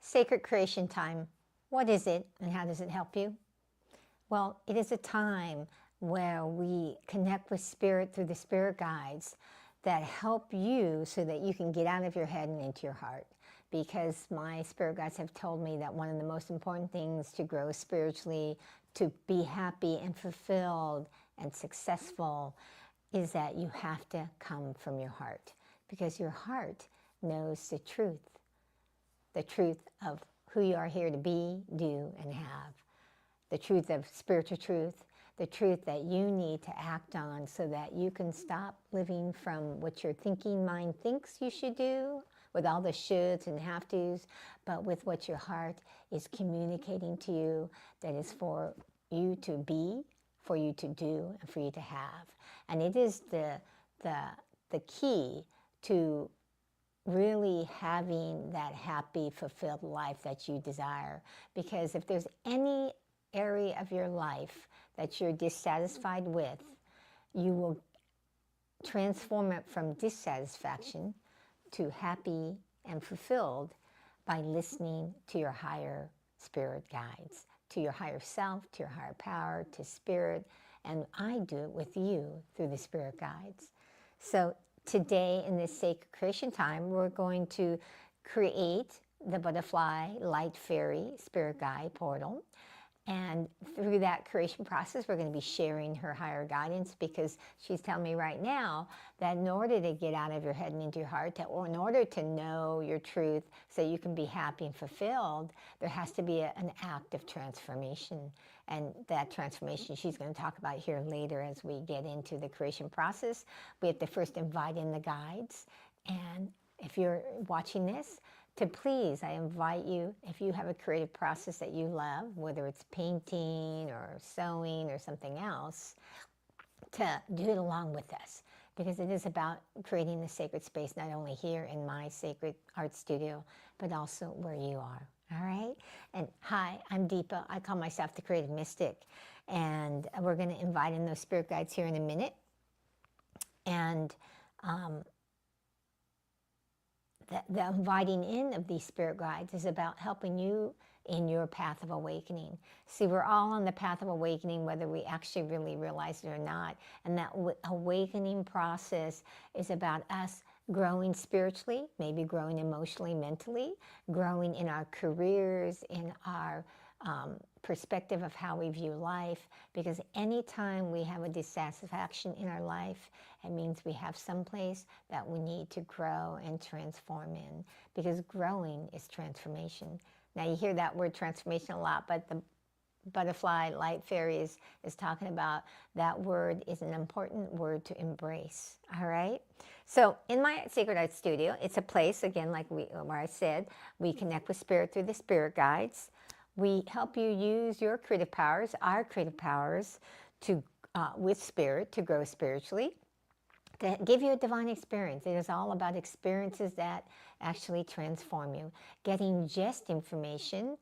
Sacred creation time. What is it and how does it help you? Well, it is a time where we connect with spirit through the spirit guides that help you so that you can get out of your head and into your heart. Because my spirit guides have told me that one of the most important things to grow spiritually, to be happy and fulfilled and successful, is that you have to come from your heart. Because your heart knows the truth of who you are here to be, do, and have. The truth of spiritual truth, the truth that you need to act on so that you can stop living from what your thinking mind thinks you should do, with all the shoulds and have tos, but with what your heart is communicating to you that is for you to be, for you to do, and for you to have. And it is the key to really having that happy, fulfilled life that you desire. Because if there's any area of your life that you're dissatisfied with, you will transform it from dissatisfaction to happy and fulfilled by listening to your higher spirit guides, to your higher self, to your higher power, to spirit. And I do it with you through the spirit guides. So today in this sacred creation time, we're going to create the butterfly light fairy spirit guide portal. And through that creation process, we're going to be sharing her higher guidance, because she's telling me right now that in order to get out of your head and into your heart, or in order to know your truth so you can be happy and fulfilled, there has to be an act of transformation. And that transformation she's going to talk about here later as we get into the creation process. We have to first invite in the guides. And if you're watching this, to please, I invite you, if you have a creative process that you love, whether it's painting or sewing or something else, to do it along with us. Because it is about creating the sacred space, not only here in my sacred art studio, but also where you are. All right? And hi, I'm Deepa. I call myself the creative mystic. And we're going to invite in those spirit guides here in a minute. And the inviting in of these spirit guides is about helping you in your path of awakening. See, we're all on the path of awakening, whether we actually really realize it or not. And that awakening process is about us growing spiritually, maybe growing emotionally, mentally, growing in our careers, in our perspective of how we view life. Because anytime we have a dissatisfaction in our life, it means we have some place that we need to grow and transform in. Because growing is transformation. Now you hear that word transformation a lot, but the butterfly light fairy is talking about that word is an important word to embrace. All right? So in my Sacred Art Studio, it's a place, again, like where I said, we connect with spirit through the spirit guides. We help you use your creative powers, our creative powers, to with spirit, to grow spiritually, to give you a divine experience. It is all about experiences that actually transform you. Getting just information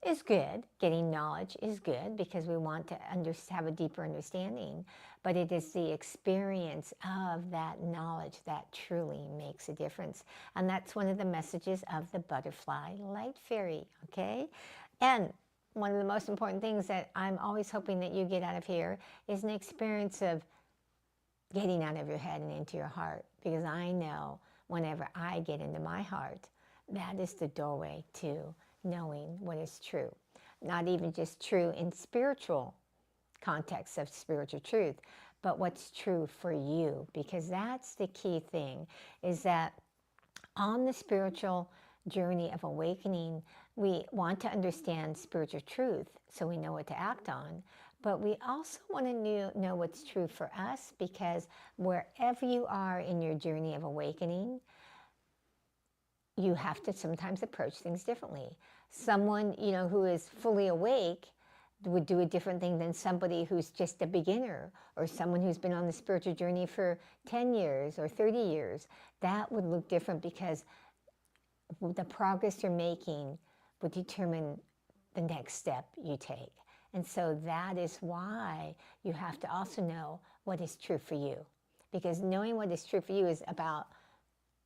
is good. Getting knowledge is good, because we want to have a deeper understanding. But it is the experience of that knowledge that truly makes a difference. And that's one of the messages of the butterfly light fairy, okay? And one of the most important things that I'm always hoping that you get out of here is an experience of getting out of your head and into your heart. Because I know whenever I get into my heart, that is the doorway to knowing what is true. Not even just true in spiritual context of spiritual truth, but what's true for you. Because that's the key thing, is that on the spiritual journey of awakening, we want to understand spiritual truth so we know what to act on. But we also want to know what's true for us, because wherever you are in your journey of awakening, you have to sometimes approach things differently. Someone, who is fully awake would do a different thing than somebody who's just a beginner, or someone who's been on the spiritual journey for 10 years or 30 years. That would look different, because the progress you're making would determine the next step you take. And so that is why you have to also know what is true for you. Because knowing what is true for you is about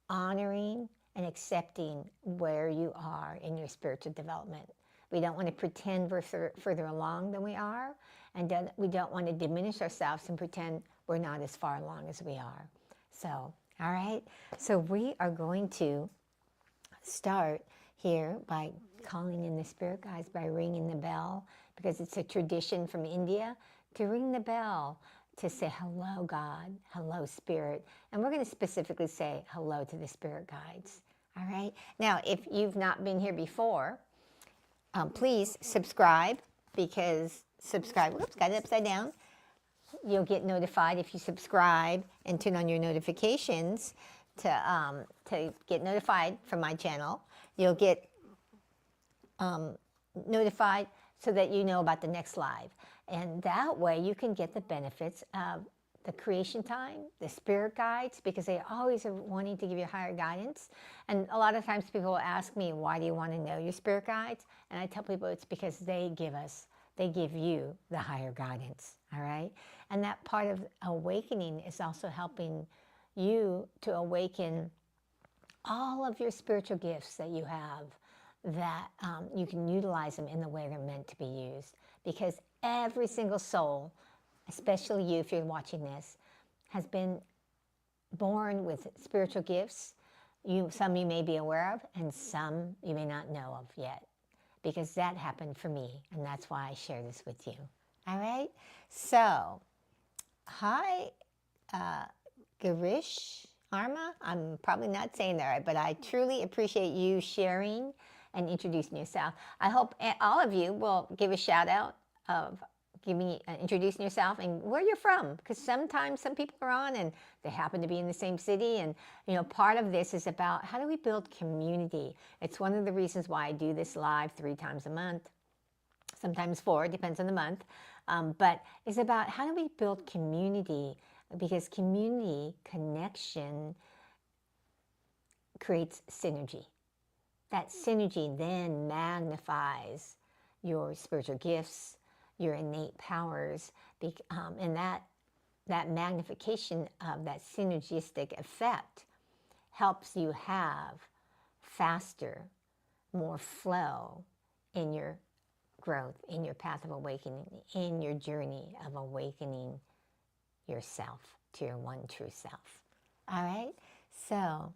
honoring and accepting where you are in your spiritual development. We don't want to pretend we're further along than we are, and we don't want to diminish ourselves and pretend we're not as far along as we are. So, all right. So we are going to start here by calling in the spirit guides, by ringing the bell, because it's a tradition from India to ring the bell to say, hello, God, hello, spirit. And we're going to specifically say hello to the spirit guides. All right. Now, if you've not been here before, please subscribe, because whoops, got it upside down. You'll get notified if you subscribe and turn on your notifications to get notified from my channel. You'll get notified so that you know about the next live. And that way you can get the benefits of the creation time, the spirit guides, because they always are wanting to give you higher guidance. And a lot of times people will ask me, why do you want to know your spirit guides? And I tell people it's because they give you the higher guidance, all right? And that part of awakening is also helping you to awaken all of your spiritual gifts that you have, that you can utilize them in the way they're meant to be used. Because every single soul, especially you if you're watching this, has been born with spiritual gifts. Some you may be aware of, and some you may not know of yet, because that happened for me, and that's why I share this with you. All right? So, hi, Garish Arma. I'm probably not saying that right, but I truly appreciate you sharing and introducing yourself. I hope all of you will give a shout out of introducing yourself and where you're from, because sometimes some people are on and they happen to be in the same city, and part of this is about how do we build community. It's one of the reasons why I do this live 3 times a month, sometimes 4, depends on the month, but it's about how do we build community, because community connection creates synergy. That synergy then magnifies your spiritual gifts, your innate powers, and that magnification of that synergistic effect helps you have faster, more flow in your growth, in your path of awakening, in your journey of awakening yourself to your one true self. All right? So,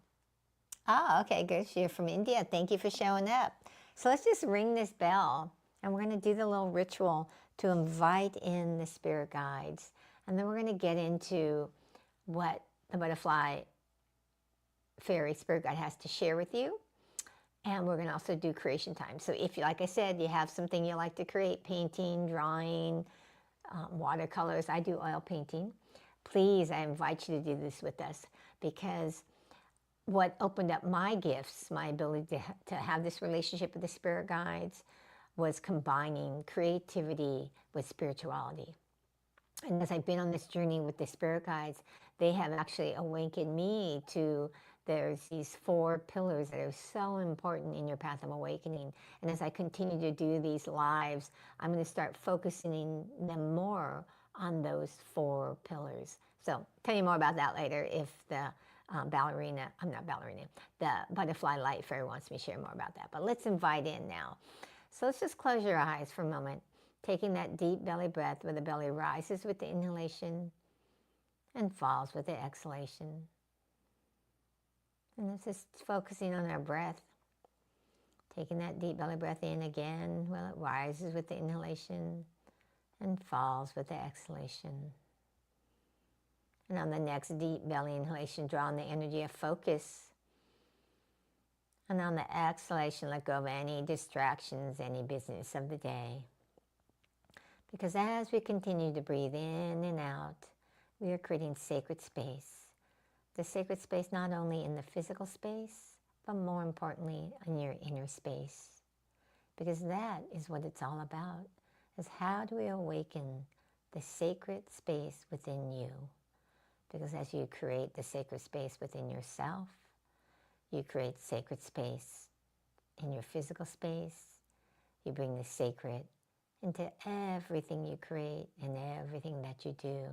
okay, good. You're from India. Thank you for showing up. So let's just ring this bell, and we're going to do the little ritual to invite in the spirit guides. And then we're going to get into what the butterfly fairy spirit guide has to share with you. And we're going to also do creation time. So if, like I said, you have something you like to create, painting, drawing, watercolors, I do oil painting, please, I invite you to do this with us, because what opened up my gifts, my ability to have this relationship with the spirit guides, was combining creativity with spirituality. And as I've been on this journey with the spirit guides, they have actually awakened me to, there's these 4 pillars that are so important in your path of awakening. And as I continue to do these lives, I'm going to start focusing them more on those 4 pillars. So tell you more about that later if the the butterfly light fairy wants me to share more about that. But let's invite in now. So let's just close your eyes for a moment, taking that deep belly breath where the belly rises with the inhalation and falls with the exhalation. And it's just focusing on our breath, taking that deep belly breath in again while it rises with the inhalation and falls with the exhalation. And on the next deep belly inhalation, draw on the energy of focus. And on the exhalation, let go of any distractions, any business of the day. Because as we continue to breathe in and out, we are creating sacred space. The sacred space not only in the physical space, but more importantly, in your inner space. Because that is what it's all about, is how do we awaken the sacred space within you? Because as you create the sacred space within yourself, you create sacred space in your physical space. You bring the sacred into everything you create and everything that you do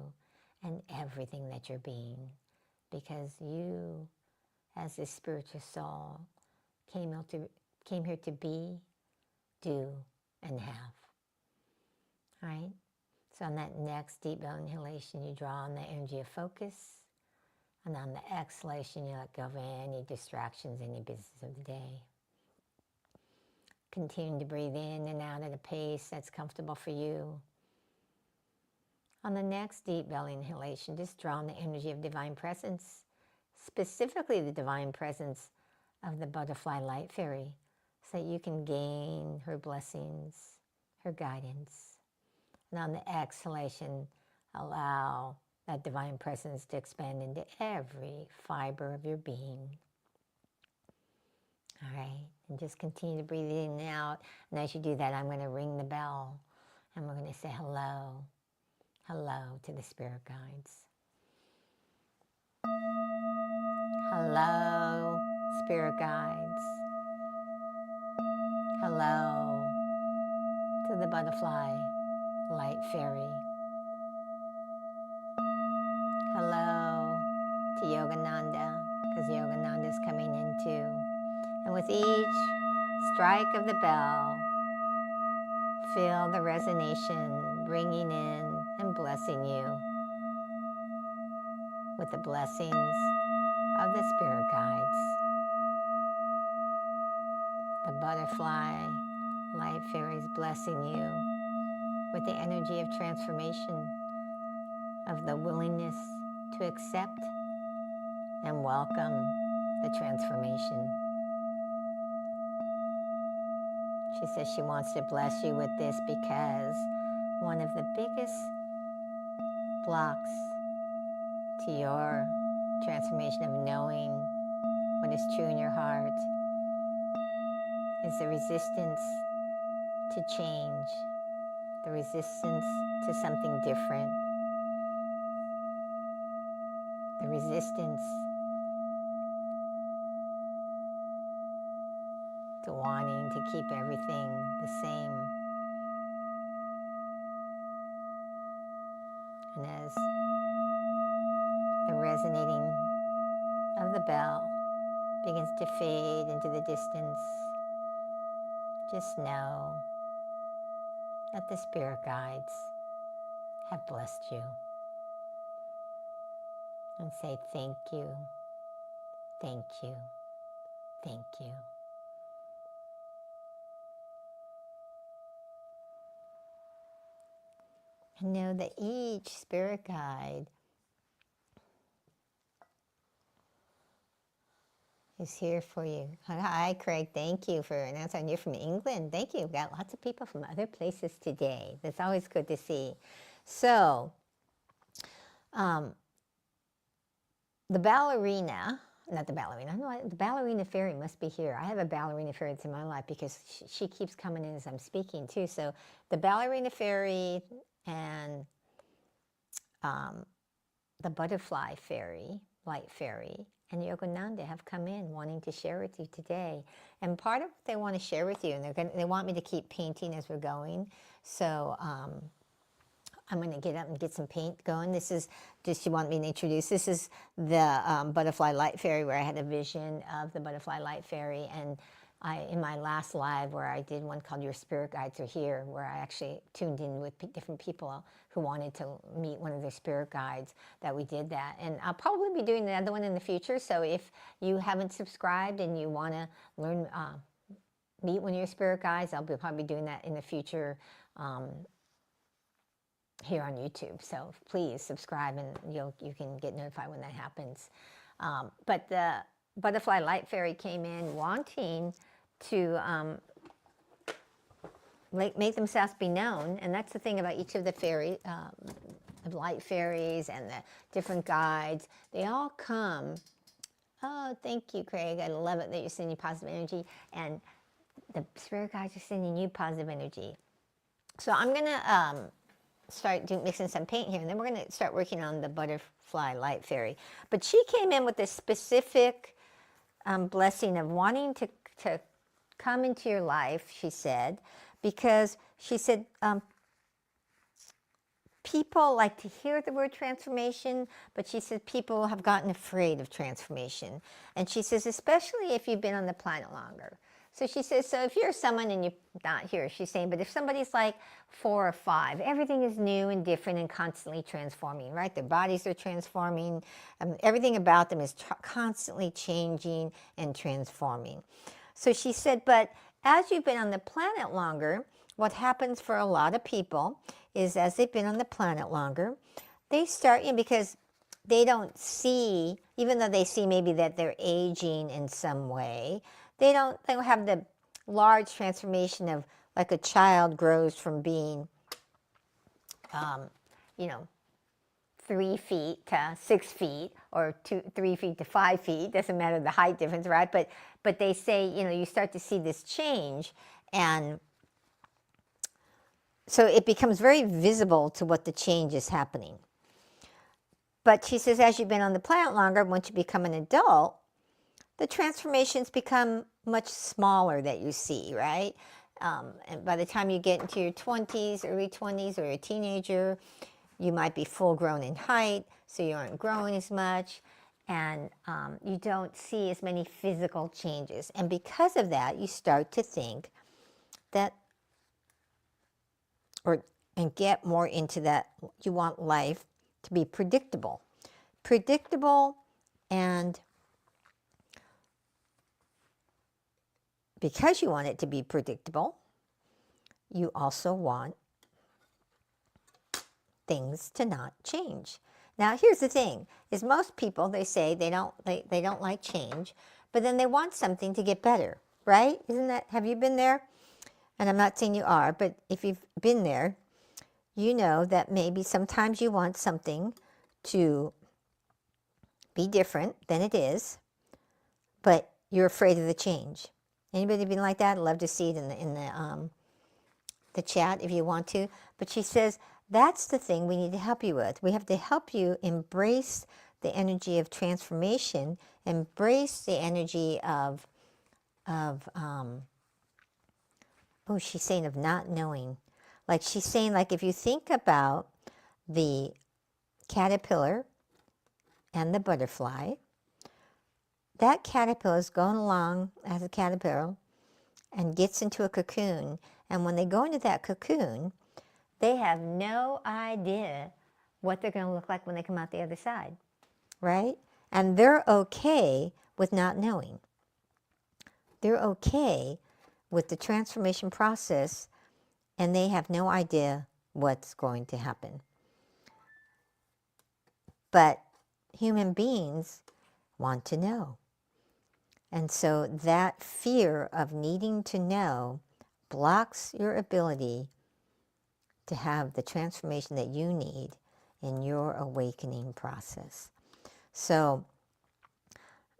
and everything that you're being. Because you, as this spiritual soul came here to be, do, and have. All right? So on that next deep belly inhalation, you draw on the energy of focus. And on the exhalation, you let go of any distractions, any business of the day. Continue to breathe in and out at a pace that's comfortable for you. On the next deep belly inhalation, just draw on the energy of divine presence, specifically the divine presence of the butterfly light fairy, so that you can gain her blessings, her guidance. And on the exhalation, allow that divine presence to expand into every fiber of your being. All right, and just continue to breathe in and out. And as you do that, I'm going to ring the bell, and we're going to say hello, hello to the spirit guides. Hello, spirit guides. Hello to the butterfly light fairy. Hello to Yogananda, because Yogananda is coming in too. And with each strike of the bell, feel the resonation bringing in and blessing you with the blessings of the spirit guides. The butterfly light fairies blessing you with the energy of transformation, of the willingness to accept and welcome the transformation. She says she wants to bless you with this because one of the biggest blocks to your transformation of knowing what is true in your heart is the resistance to change, the resistance to something different, the resistance to wanting to keep everything the same. And as the resonating of the bell begins to fade into the distance, just know that the spirit guides have blessed you. And say thank you, thank you, thank you. And know that each spirit guide is here for you. Hi, Craig. Thank you for announcing you're from England. Thank you. We've got lots of people from other places today. That's always good to see. So, the ballerina, not the ballerina, no, the ballerina fairy must be here. I have a ballerina fairy that's in my life because she keeps coming in as I'm speaking too. So the ballerina fairy and the butterfly fairy, light fairy, and Yogananda have come in wanting to share with you today. And part of what they want to share with you, and they want me to keep painting as we're going. So I'm going to get up and get some paint going. This is just, you want me to introduce, this is the butterfly light fairy, where I had a vision of the butterfly light fairy. And in my last live, where I did one called Your Spirit Guides Are Here, where I actually tuned in with different people who wanted to meet one of their spirit guides, that we did that. And I'll probably be doing another one in the future. So if you haven't subscribed and you want to learn, meet one of your spirit guides, I'll be probably doing that in the future here on YouTube. So please subscribe, and you can get notified when that happens. But the butterfly light fairy came in wanting to make themselves be known. And that's the thing about each of the fairy, the light fairies and the different guides. They all come. Oh, thank you, Craig. I love it that you're sending positive energy. And the spirit guides are sending you positive energy. So I'm going to start mixing some paint here, and then we're going to start working on the butterfly light fairy. But she came in with this specific blessing of wanting to come into your life, she said, because she said people like to hear the word transformation, but she says people have gotten afraid of transformation. And she says, especially if you've been on the planet longer. So she says, so if you're someone and you're not here, she's saying, but if somebody's like 4 or 5, everything is new and different and constantly transforming, right? Their bodies are transforming. Everything about them is constantly changing and transforming. So she said, but as you've been on the planet longer, what happens for a lot of people is as they've been on the planet longer, they start, because they don't see, even though they see maybe that they're aging in some way, they don't have the large transformation of like a child grows from being, 3 feet to 6 feet, or 3 feet to 5 feet. Doesn't matter the height difference, right? But they say, you start to see this change, and so it becomes very visible to what the change is happening. But she says, as you've been on the planet longer, once you become an adult, the transformations become much smaller that you see, right? And by the time you get into your 20s, early 20s, or a teenager, you might be full grown in height, so you aren't growing as much, and you don't see as many physical changes. And because of that, you start to think that, and get more into that, you want life to be predictable. Predictable, and because you want it to be predictable, you also want things to not change. Now, here's the thing, is most people, they say they don't like change, but then they want something to get better, right? Have you been there? And I'm not saying you are, but if you've been there, you know that maybe sometimes you want something to be different than it is, but you're afraid of the change. Anybody been like that? I'd love to see it in the chat if you want to. But she says, that's the thing we need to help you with. We have to help you embrace the energy of transformation, embrace the energy of she's saying of not knowing. Like she's saying, like if you think about the caterpillar and the butterfly, that caterpillar is going along as a caterpillar and gets into a cocoon. And when they go into that cocoon, they have no idea what they're going to look like when they come out the other side, right? And they're okay with not knowing. They're okay with the transformation process, and they have no idea what's going to happen. But human beings want to know. And so that fear of needing to know blocks your ability to have the transformation that you need in your awakening process. So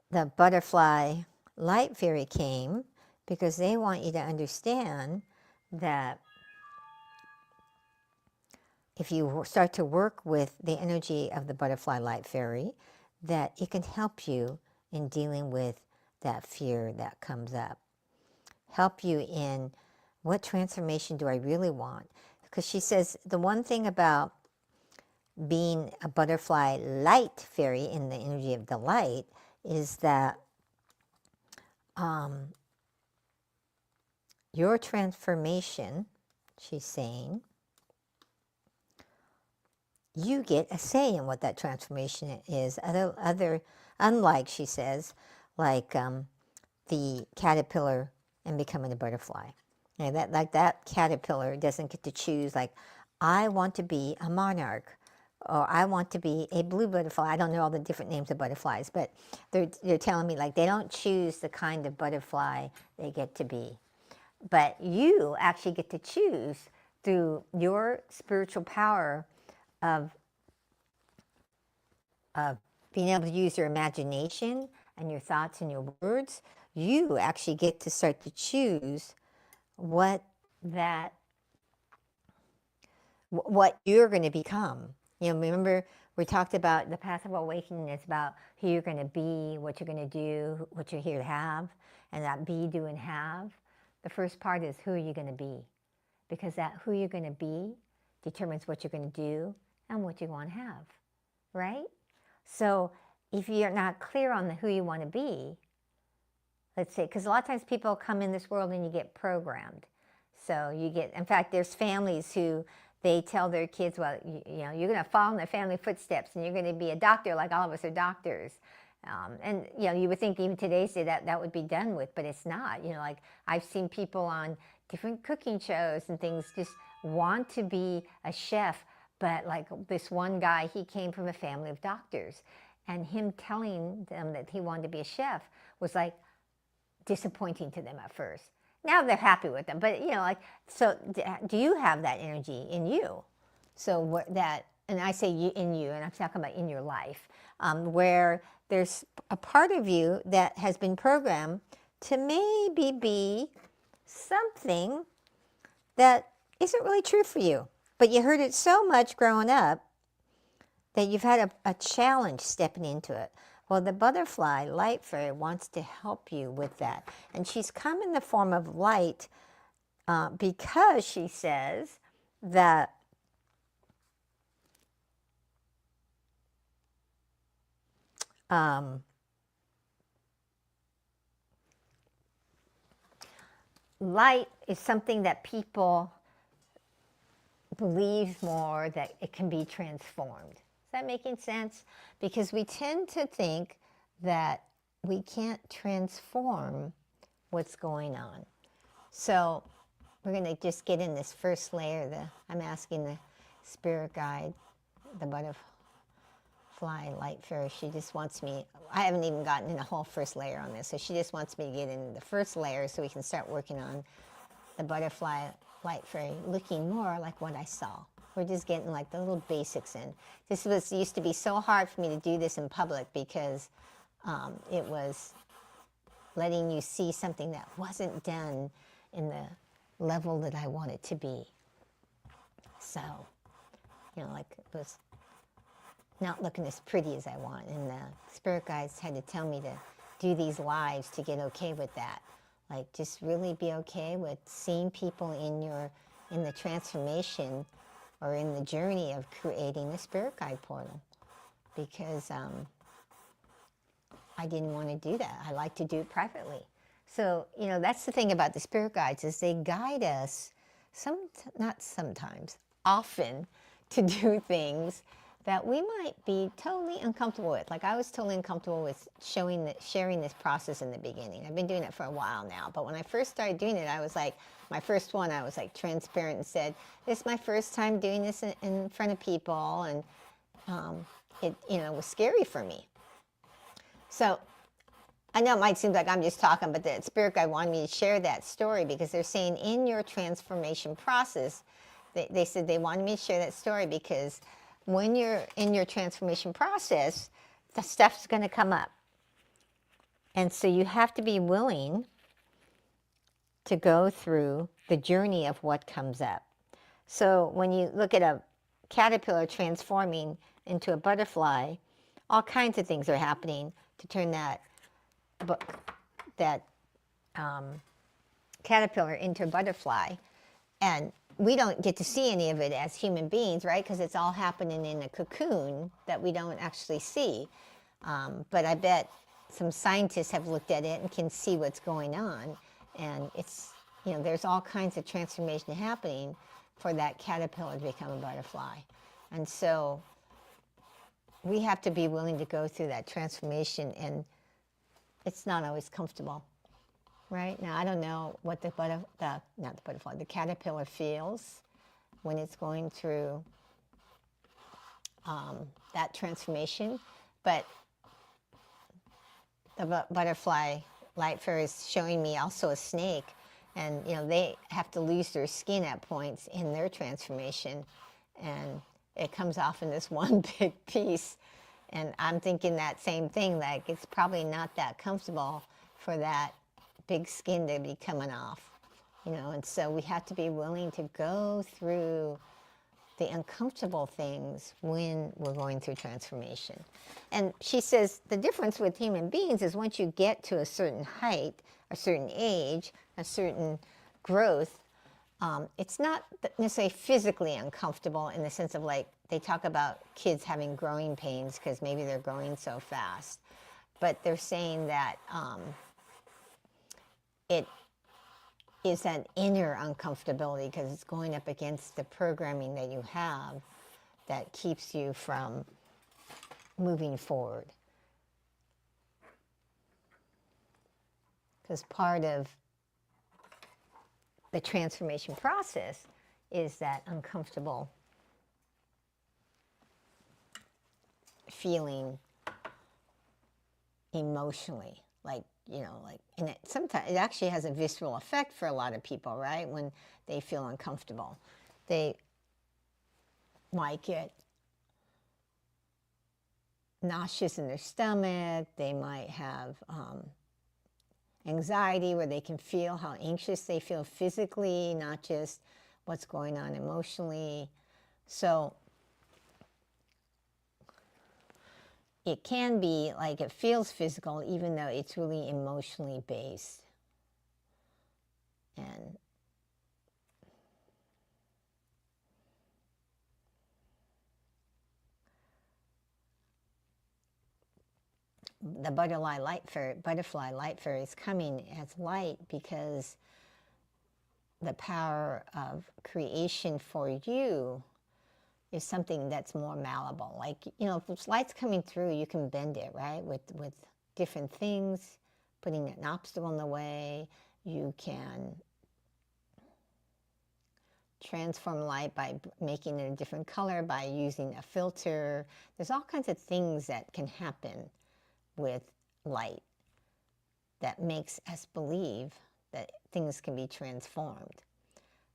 the butterfly light fairy came because they want you to understand that if you start to work with the energy of the butterfly light fairy, that it can help you in dealing with that fear that comes up. Help you in what transformation do I really want? Because she says the one thing about being a butterfly light fairy in the energy of the light is that your transformation, she's saying, you get a say in what that transformation is. Unlike, she says, like the caterpillar and becoming a butterfly. That caterpillar doesn't get to choose, like, I want to be a monarch, or I want to be a blue butterfly. I don't know all the different names of butterflies, but they're telling me, like, they don't choose the kind of butterfly they get to be. But you actually get to choose through your spiritual power of being able to use your imagination and your thoughts and your words. You actually get to start to choose what you're going to become. Remember we talked about the path of awakening is about who you're going to be, what you're going to do, what you're here to have, and that be, do, and have. The first part is who are you going to be? Because that who you're going to be determines what you're going to do and what you want to have, right? So if you're not clear on who you want to be, let's say, because a lot of times people come in this world and you get programmed. So you get, in fact, there's families who they tell their kids, well, you're going to follow in the family footsteps and you're going to be a doctor like all of us are doctors. And, you would think even today's day that would be done with, but it's not. Like I've seen people on different cooking shows and things just want to be a chef, but like this one guy, he came from a family of doctors, and him telling them that he wanted to be a chef was like disappointing to them at first. Now they're happy with them, but so do you have that energy in you? So that, and I say in you, and I'm talking about in your life, where there's a part of you that has been programmed to maybe be something that isn't really true for you, but you heard it so much growing up that you've had a challenge stepping into it. Well, the butterfly light fairy wants to help you with that. And she's come in the form of light because she says that light is something that people believe more that it can be transformed. Is that making sense? Because we tend to think that we can't transform what's going on. So we're going to just get in this first layer. I'm asking the spirit guide, the butterfly light fairy, she just wants me, I haven't even gotten in the whole first layer on this, so she just wants me to get in the first layer so we can start working on the butterfly light fairy looking more like what I saw. We're just getting like the little basics in. This used to be so hard for me to do this in public because it was letting you see something that wasn't done in the level that I want it to be. So, like it was not looking as pretty as I want. And the spirit guides had to tell me to do these lives to get okay with that. Like just really be okay with seeing people in the transformation or in the journey of creating the spirit guide portal, because I didn't want to do that. I like to do it privately. So, that's the thing about the spirit guides is they guide us, not sometimes, often, to do things that we might be totally uncomfortable with. Like I was totally uncomfortable with sharing this process in the beginning. I've been doing it for a while now, but when I first started doing it, I was like, my first one, I was like transparent and said, this is my first time doing this in front of people, and it was scary for me. So I know it might seem like I'm just talking, but the spirit guide wanted me to share that story because they're saying in your transformation process, they said they wanted me to share that story because when you're in your transformation process, the stuff's going to come up. And so you have to be willing to go through the journey of what comes up. So when you look at a caterpillar transforming into a butterfly, all kinds of things are happening to turn that caterpillar into a butterfly. And we don't get to see any of it as human beings, right? Because it's all happening in a cocoon that we don't actually see. But I bet some scientists have looked at it and can see what's going on. And it's, there's all kinds of transformation happening for that caterpillar to become a butterfly. And so we have to be willing to go through that transformation, and it's not always comfortable. Right? Now, I don't know what the caterpillar feels when it's going through that transformation, but the butterfly light fairy is showing me also a snake, and they have to lose their skin at points in their transformation, and it comes off in this one big piece, and I'm thinking that same thing, like it's probably not that comfortable for that big skin to be coming off, and so we have to be willing to go through the uncomfortable things when we're going through transformation. And she says the difference with human beings is once you get to a certain height, a certain age, a certain growth, It's not necessarily physically uncomfortable in the sense of like they talk about kids having growing pains because maybe they're growing so fast. But they're saying that it is an inner uncomfortability because it's going up against the programming that you have that keeps you from moving forward. Because part of the transformation process is that uncomfortable feeling emotionally, like, you know, like, and sometimes it actually has a visceral effect for a lot of people, right? When they feel uncomfortable, they might get nauseous in their stomach. They might have anxiety, where they can feel how anxious they feel physically, not just what's going on emotionally. So it can be like it feels physical, even though it's really emotionally based. And the butterfly light fairy is coming as light because the power of creation for you is something that's more malleable. Like, you know, if light's coming through, you can bend it, right? With different things, putting an obstacle in the way. You can transform light by making it a different color, by using a filter. There's all kinds of things that can happen with light that makes us believe that things can be transformed.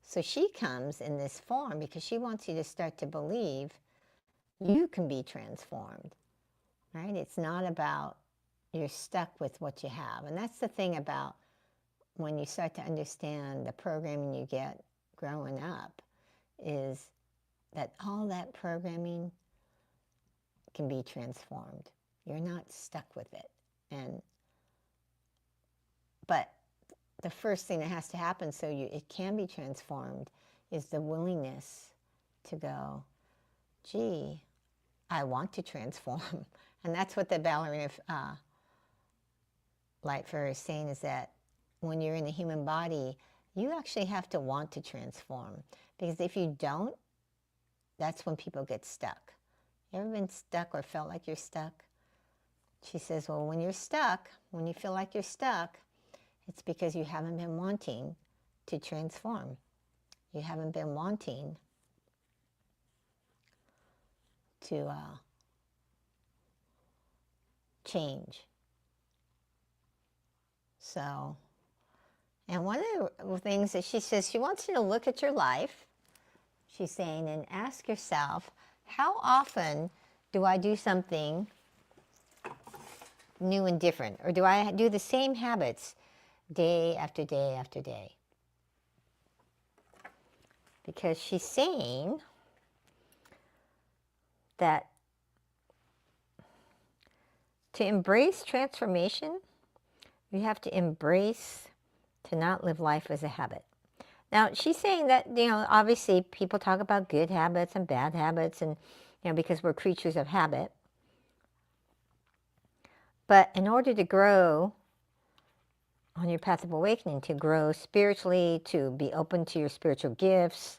So she comes in this form because she wants you to start to believe you can be transformed, right? It's not about you're stuck with what you have. And that's the thing about when you start to understand the programming you get growing up, is that all that programming can be transformed. You're not stuck with it. But the first thing that has to happen so it can be transformed is the willingness to go, gee, I want to transform. And that's what the ballerina light fairy is saying, is that when you're in the human body, you actually have to want to transform. Because if you don't, that's when people get stuck. You ever been stuck or felt like you're stuck? She says, well, when you're stuck, when you feel like you're stuck, it's because you haven't been wanting to transform. You haven't been wanting to change. So, and one of the things that she says, she wants you to look at your life, she's saying, and ask yourself, how often do I do something new and different? Or do I do the same habits day after day after day? Because she's saying that to embrace transformation, you have to embrace to not live life as a habit. Now, she's saying that, you know, obviously people talk about good habits and bad habits, and, you know, because we're creatures of habit. But in order to grow on your path of awakening, to grow spiritually, to be open to your spiritual gifts,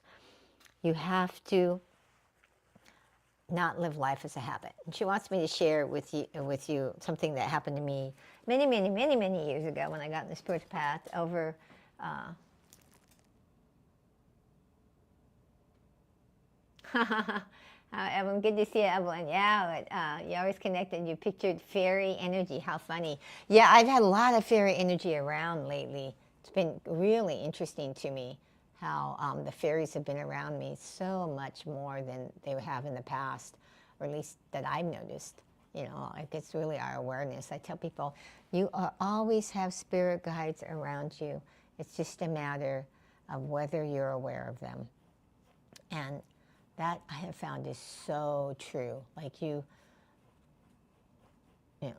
you have to not live life as a habit. And she wants me to share with you something that happened to me many, many, many, many years ago when I got in the spiritual path over Evelyn, good to see you, Evelyn. Yeah, you always connected. You pictured fairy energy. How funny. Yeah, I've had a lot of fairy energy around lately. It's been really interesting to me how the fairies have been around me so much more than they have in the past, or at least that I've noticed. You know, like, it's really our awareness. I tell people, you always have spirit guides around you. It's just a matter of whether you're aware of them. And that I have found is so true. Like you know,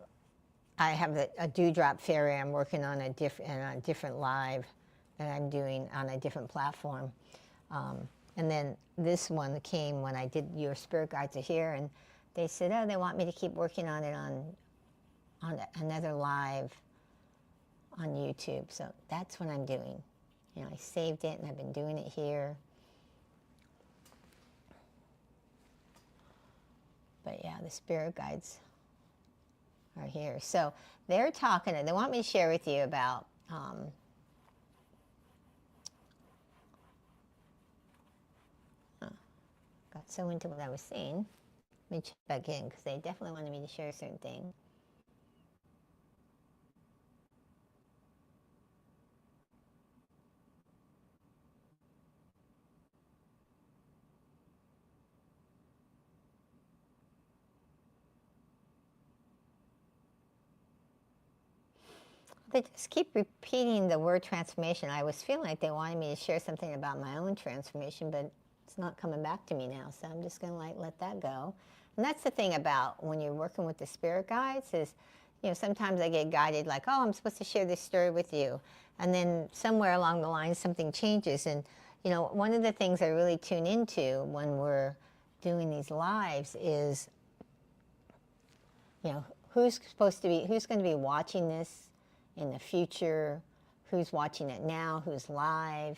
I have a dewdrop fairy I'm working on a different live that I'm doing on a different platform. And then this one came when I did Your Spirit Guides Are Here, and they said, oh, they want me to keep working on it on another live on YouTube. So that's what I'm doing. You know, I saved it and I've been doing it here. But yeah, the spirit guides are here. So they're talking, and they want me to share with you about got so into what I was saying. Let me check back in because they definitely wanted me to share a certain thing. They just keep repeating the word transformation. I was feeling like they wanted me to share something about my own transformation, but it's not coming back to me now, so I'm just going to let that go. And that's the thing about when you're working with the spirit guides is, you know, sometimes I get guided like, oh, I'm supposed to share this story with you. And then somewhere along the line, something changes. And, you know, one of the things I really tune into when we're doing these lives is, you know, who's going to be watching this in the future, who's watching it now, who's live.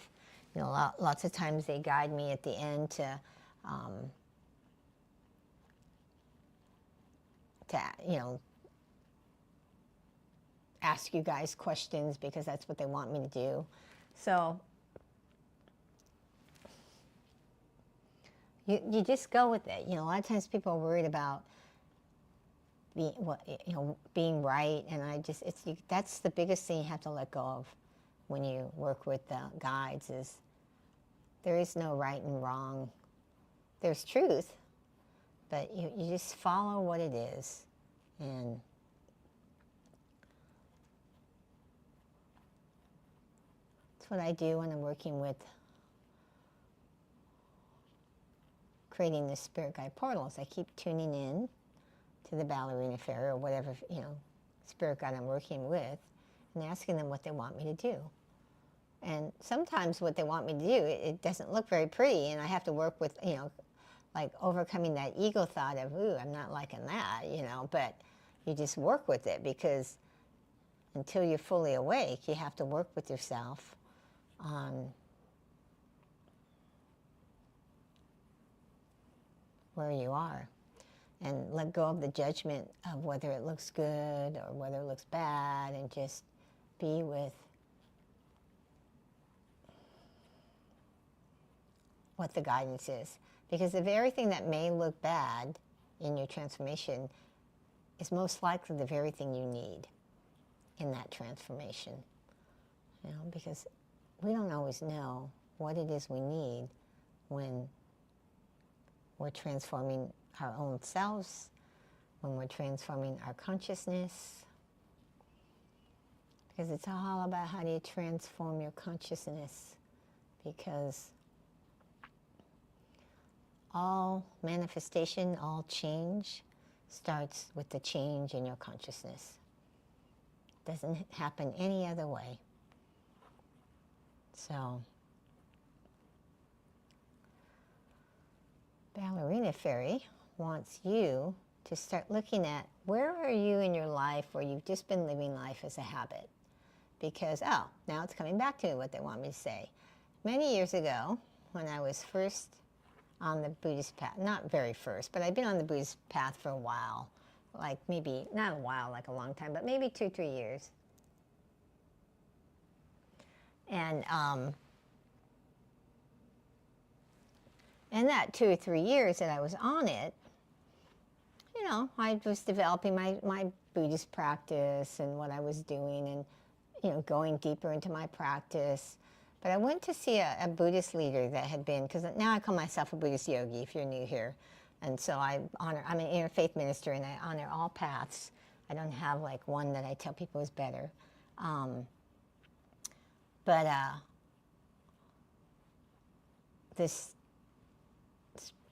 You know, lots of times they guide me at the end to you know, ask you guys questions because that's what they want me to do. So you just go with it. You know, a lot of times people are worried about being right, and that's the biggest thing you have to let go of when you work with the guides is there is no right and wrong. There's truth, but you just follow what it is. And that's what I do when I'm working with creating the spirit guide portals. I keep tuning in to the ballerina fairy or whatever, you know, spirit guide I'm working with, and asking them what they want me to do. And sometimes what they want me to do, it doesn't look very pretty, and I have to work with, you know, like overcoming that ego thought of, ooh, I'm not liking that, you know, but you just work with it because until you're fully awake, you have to work with yourself on where you are. And let go of the judgment of whether it looks good or whether it looks bad, and just be with what the guidance is. Because the very thing that may look bad in your transformation is most likely the very thing you need in that transformation. You know, because we don't always know what it is we need when we're transforming our own selves, when we're transforming our consciousness, because it's all about how do you transform your consciousness, because all manifestation, all change starts with the change in your consciousness. It doesn't happen any other way. So Ballerina Fairy wants you to start looking at where are you in your life where you've just been living life as a habit. Because, oh, now it's coming back to what they want me to say. Many years ago, when I was first on the Buddhist path, not very first, but I've been on the Buddhist path for a while, like maybe, not a while, like a long time, but maybe 2-3 years. And in that 2 or 3 years that I was on it, you know, I was developing my Buddhist practice and what I was doing, and, you know, going deeper into my practice. But I went to see a Buddhist leader that had been, because now I call myself a Buddhist yogi if you're new here. And so I'm an interfaith minister, and I honor all paths. I don't have like one that I tell people is better. This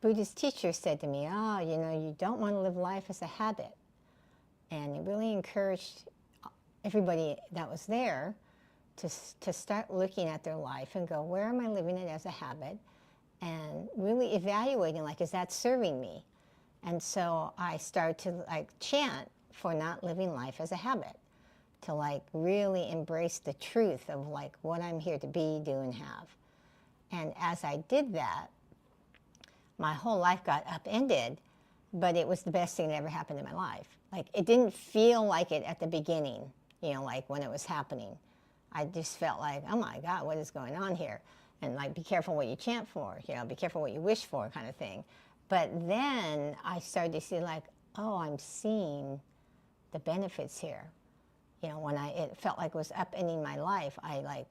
Buddhist teacher said to me, oh, you know, you don't want to live life as a habit. And it really encouraged everybody that was there to start looking at their life and go, where am I living it as a habit? And really evaluating, like, is that serving me? And so I started to like chant for not living life as a habit, to like really embrace the truth of like what I'm here to be, do, and have. And as I did that, my whole life got upended, but it was the best thing that ever happened in my life. Like, it didn't feel like it at the beginning, you know, like when it was happening. I just felt like, oh my God, what is going on here? And like, be careful what you chant for, you know, be careful what you wish for, kind of thing. But then I started to see like, oh, I'm seeing the benefits here. You know, when it felt like it was upending my life, I like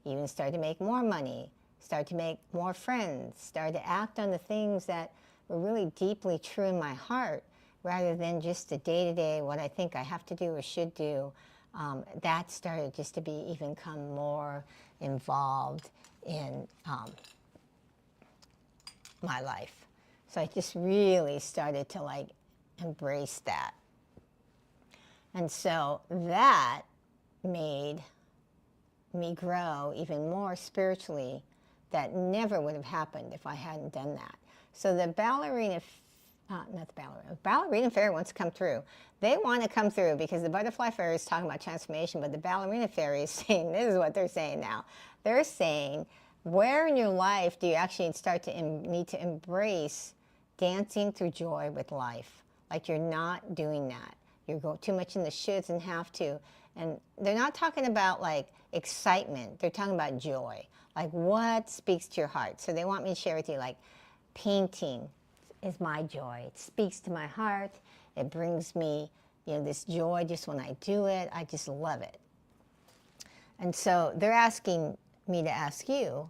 even started to make more money, started to make more friends, started to act on the things that were really deeply true in my heart, rather than just the day-to-day, what I think I have to do or should do. That started just to become more involved in my life. So I just really started to like embrace that. And so that made me grow even more spiritually. That never would have happened if I hadn't done that. So the ballerina fairy wants to come through. They want to come through because the butterfly fairy is talking about transformation, but the ballerina fairy is saying, this is what they're saying now. They're saying, where in your life do you actually start to need to embrace dancing through joy with life? Like, you're not doing that. You're going too much in the shoulds and have to. And they're not talking about like excitement. They're talking about joy. Like, what speaks to your heart? So they want me to share with you, like, painting is my joy. It speaks to my heart. It brings me, you know, this joy just when I do it. I just love it. And so they're asking me to ask you,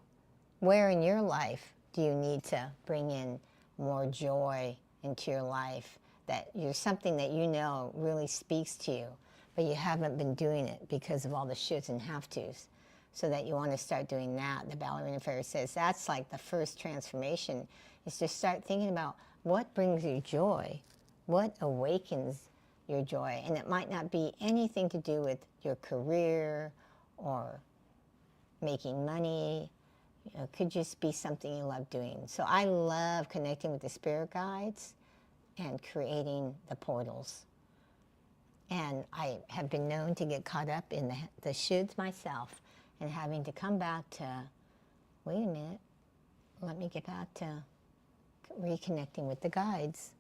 where in your life do you need to bring in more joy into your life? That you're something that you know really speaks to you, but you haven't been doing it because of all the shoulds and have-tos. So that you want to start doing that. The ballerina fairy says that's like the first transformation, is to start thinking about what brings you joy, what awakens your joy. And it might not be anything to do with your career or making money. You know, it could just be something you love doing. So I love connecting with the spirit guides and creating the portals. And I have been known to get caught up in the shoulds myself, and having to come back to, wait a minute, let me get back to reconnecting with the guides.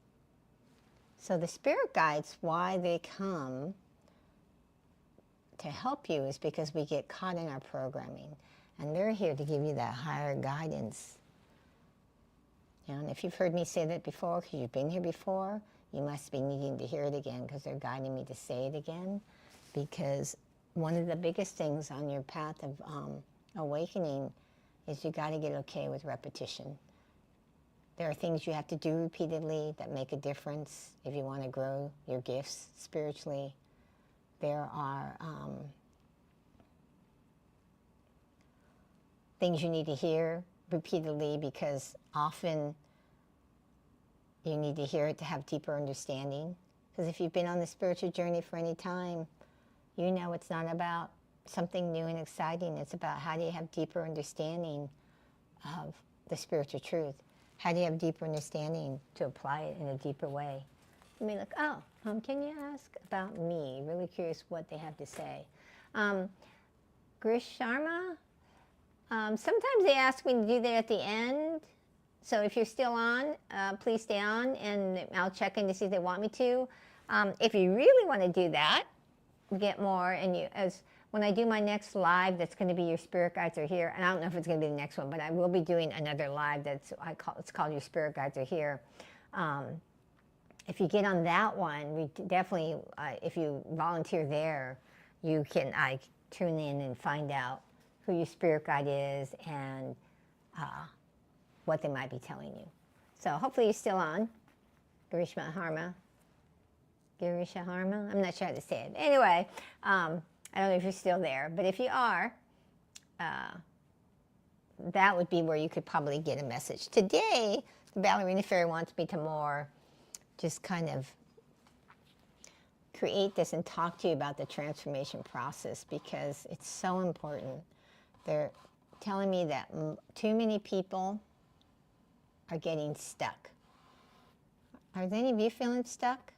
So the spirit guides, why they come to help you is because we get caught in our programming. And they're here to give you that higher guidance. And if you've heard me say that before, because you've been here before, you must be needing to hear it again, because they're guiding me to say it again. Because one of the biggest things on your path of awakening is you got to get okay with repetition. There are things you have to do repeatedly that make a difference if you want to grow your gifts spiritually. There are things you need to hear repeatedly, because often you need to hear it to have deeper understanding. Because if you've been on the spiritual journey for any time, you know it's not about something new and exciting. It's about how do you have deeper understanding of the spiritual truth. How do you have deeper understanding to apply it in a deeper way? I mean, like, oh, can you ask about me? Really curious what they have to say. Grish Sharma, sometimes they ask me to do that at the end. So if you're still on, please stay on, and I'll check in to see if they want me to. If you really want to do that, get more, and when I do my next live, that's going to be Your Spirit Guides Are Here, and I don't know if it's going to be the next one, but I will be doing another live it's called Your Spirit Guides Are Here. If you get on that one, we definitely, if you volunteer there, you can tune in and find out who your spirit guide is and what they might be telling you. So hopefully you're still on. Girishma Harma. I'm not sure how to say it. Anyway, I don't know if you're still there, but if you are, that would be where you could probably get a message. Today, the ballerina fairy wants me to more just kind of create this and talk to you about the transformation process because it's so important. They're telling me that too many people are getting stuck. Are any of you feeling stuck?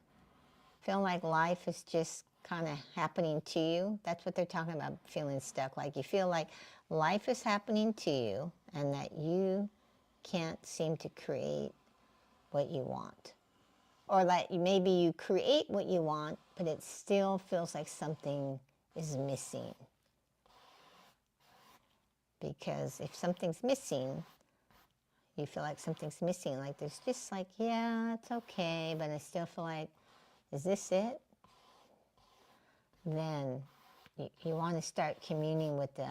Feeling like life is just kind of happening to you? That's what they're talking about, feeling stuck. Like you feel like life is happening to you and that you can't seem to create what you want. Or that maybe you create what you want, but it still feels like something is missing. Because if something's missing, you feel like something's missing. Like there's just like, yeah, it's okay, but I still feel like, is this it? Then you want to start communing with the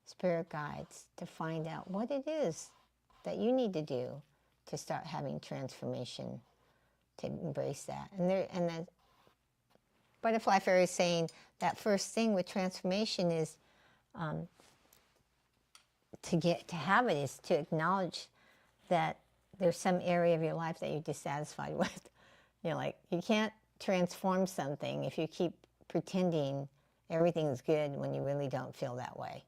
spirit guides to find out what it is that you need to do to start having transformation, to embrace that. And the butterfly fairy is saying that first thing with transformation is to have it is to acknowledge that there's some area of your life that you're dissatisfied with. You know, like you can't transform something if you keep pretending everything's good when you really don't feel that way.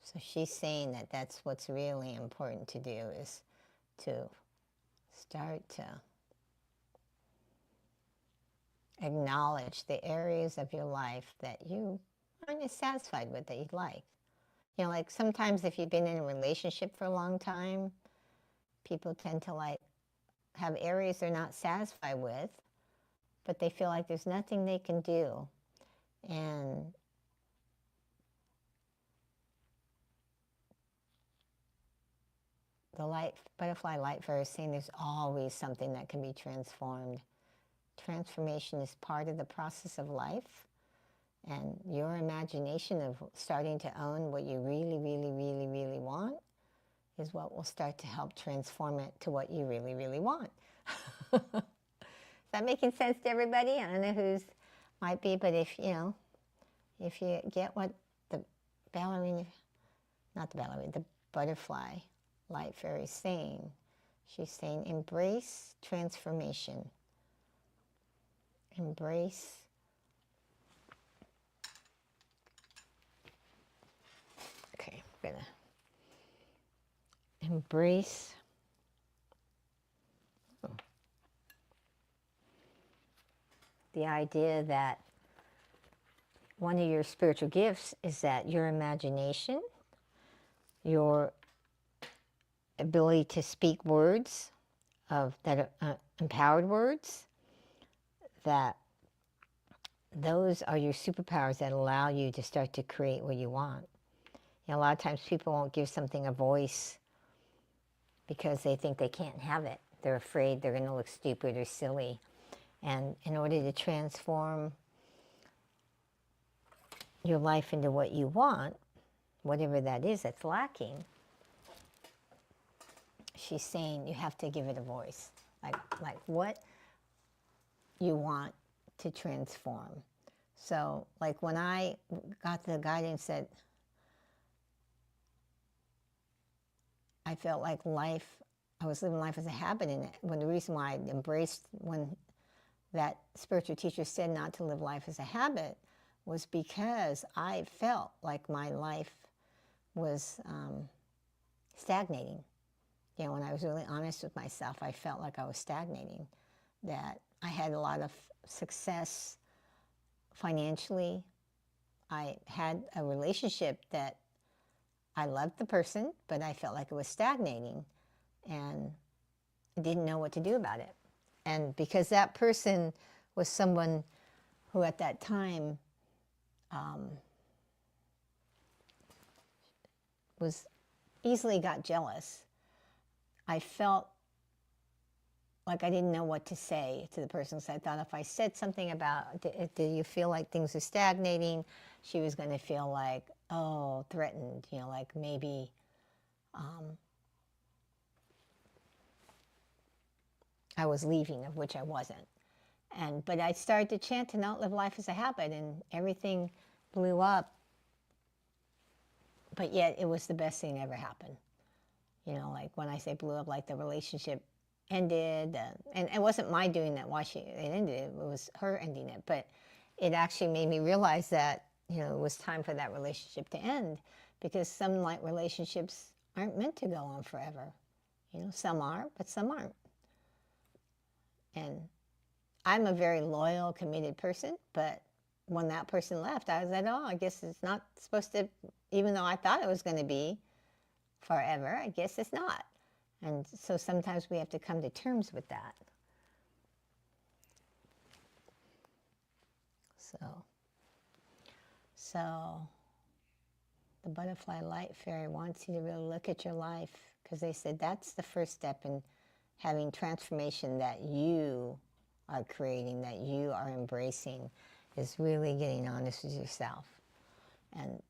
So she's saying that that's what's really important to do, is to start to acknowledge the areas of your life that you aren't satisfied with, that you'd like. You know, like sometimes if you've been in a relationship for a long time, people tend to like have areas they're not satisfied with, but they feel like there's nothing they can do. And the butterfly light fairy is saying there's always something that can be transformed. Transformation is part of the process of life, and your imagination of starting to own what you really, really, really, really want is what will start to help transform it to what you really, really want. Is that making sense to everybody? I don't know who's might be, but if you get what the butterfly light fairy is saying, she's saying embrace transformation. Embrace I'm gonna embrace the idea that one of your spiritual gifts is that your imagination, your ability to speak words that are empowered words, that those are your superpowers that allow you to start to create what you want. You know, a lot of times people won't give something a voice because they think they can't have it. They're afraid they're going to look stupid or silly. And in order to transform your life into what you want, whatever that is that's lacking, she's saying you have to give it a voice. Like what you want to transform. So like when I got the guidance that I felt like I was living life as a habit, and when the reason why I embraced when that spiritual teacher said not to live life as a habit was because I felt like my life was stagnating. You know, when I was really honest with myself, I felt like I was stagnating, that I had a lot of success financially. I had a relationship that I loved the person, but I felt like it was stagnating and I didn't know what to do about it. And because that person was someone who at that time was easily got jealous, I felt like I didn't know what to say to the person. So I thought if I said something about, do you feel like things are stagnating? She was going to feel like, oh, threatened, you know, like maybe I was leaving, of which I wasn't. But I started to chant to not live life as a habit, and everything blew up but yet it was the best thing that ever happened. You know, like when I say blew up, like the relationship ended, and it wasn't my doing that. Why it ended it was her ending it. But it actually made me realize that, you know, it was time for that relationship to end, because some like relationships aren't meant to go on forever. You know, some are, but some aren't. And I'm a very loyal, committed person, but when that person left, I was like, oh, I guess it's not supposed to, even though I thought it was going to be forever, I guess it's not. And so sometimes we have to come to terms with that. So the butterfly light fairy wants you to really look at your life, because they said that's the first step in having transformation that you are creating, that you are embracing, is really getting honest with yourself. And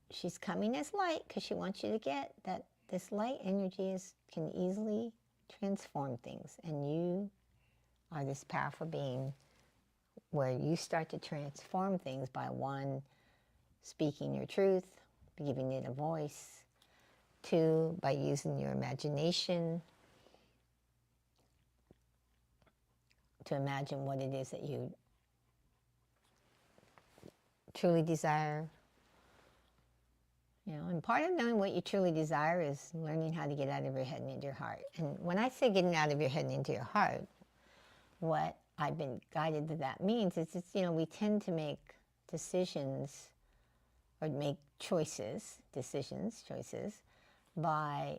she's coming as light because she wants you to get that this light energy can easily transform things. And you are this powerful being where you start to transform things by, one, speaking your truth, giving it a voice. Two, by using your imagination to imagine what it is that you truly desire. You know, and part of knowing what you truly desire is learning how to get out of your head and into your heart. And when I say getting out of your head and into your heart, what I've been guided that means is, it's, you know, we tend to make decisions or make choices by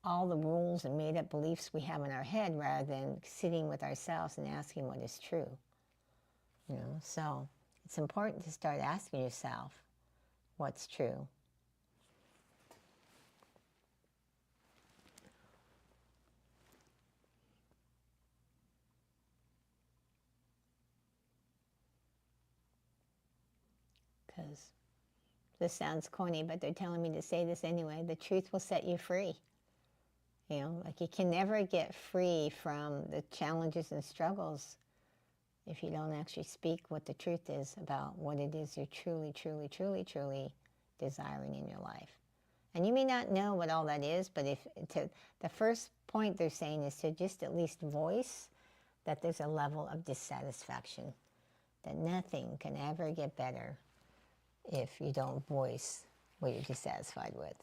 all the rules and made up beliefs we have in our head, rather than sitting with ourselves and asking what is true. You know, so it's important to start asking yourself what's true. Because this sounds corny, but they're telling me to say this anyway. The truth will set you free. You know, like you can never get free from the challenges and struggles if you don't actually speak what the truth is about what it is you're truly, truly, truly, truly desiring in your life. And you may not know what all that is, but the first point they're saying is to just at least voice that there's a level of dissatisfaction, that nothing can ever get better if you don't voice what you're dissatisfied with.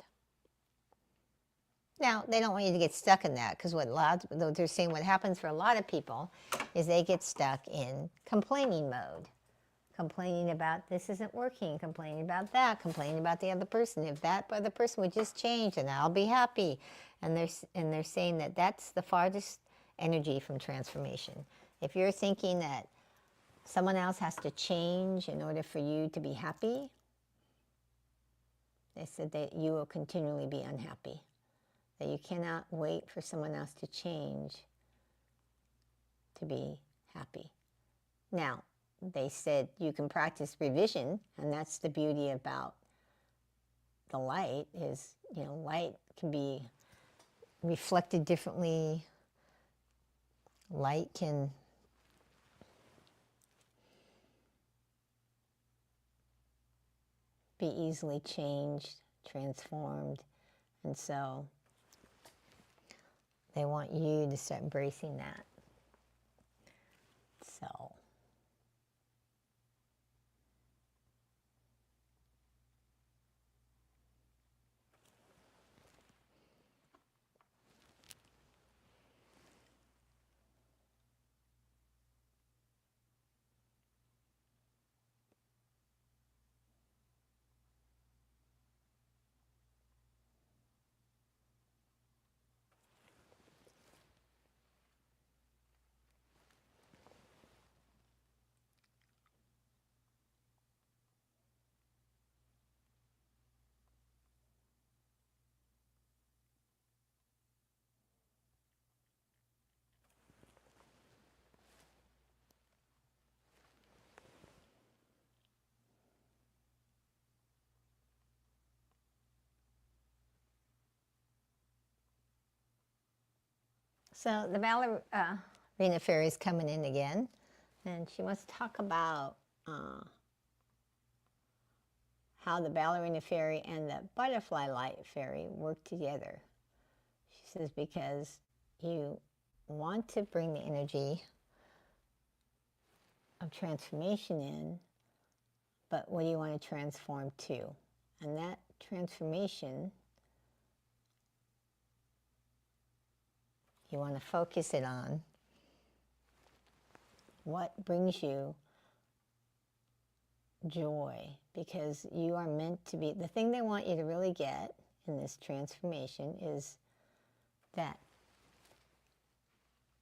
Now, they don't want you to get stuck in that, because they're saying what happens for a lot of people is they get stuck in complaining mode. Complaining about this isn't working, complaining about that, complaining about the other person. If that other person would just change, then I'll be happy. And they're saying that that's the farthest energy from transformation. If you're thinking that someone else has to change in order for you to be happy, they said that you will continually be unhappy. That you cannot wait for someone else to change to be happy. Now, they said you can practice revision, and that's the beauty about the light is, you know, light can be reflected differently. Light can be easily changed, transformed, and so they want you to start embracing that. So So the ballerina fairy is coming in again, and she wants to talk about how the ballerina fairy and the butterfly light fairy work together. She says, because you want to bring the energy of transformation in, but what do you want to transform to? And that transformation, you want to focus it on what brings you joy, because you are meant to be, the thing they want you to really get in this transformation is that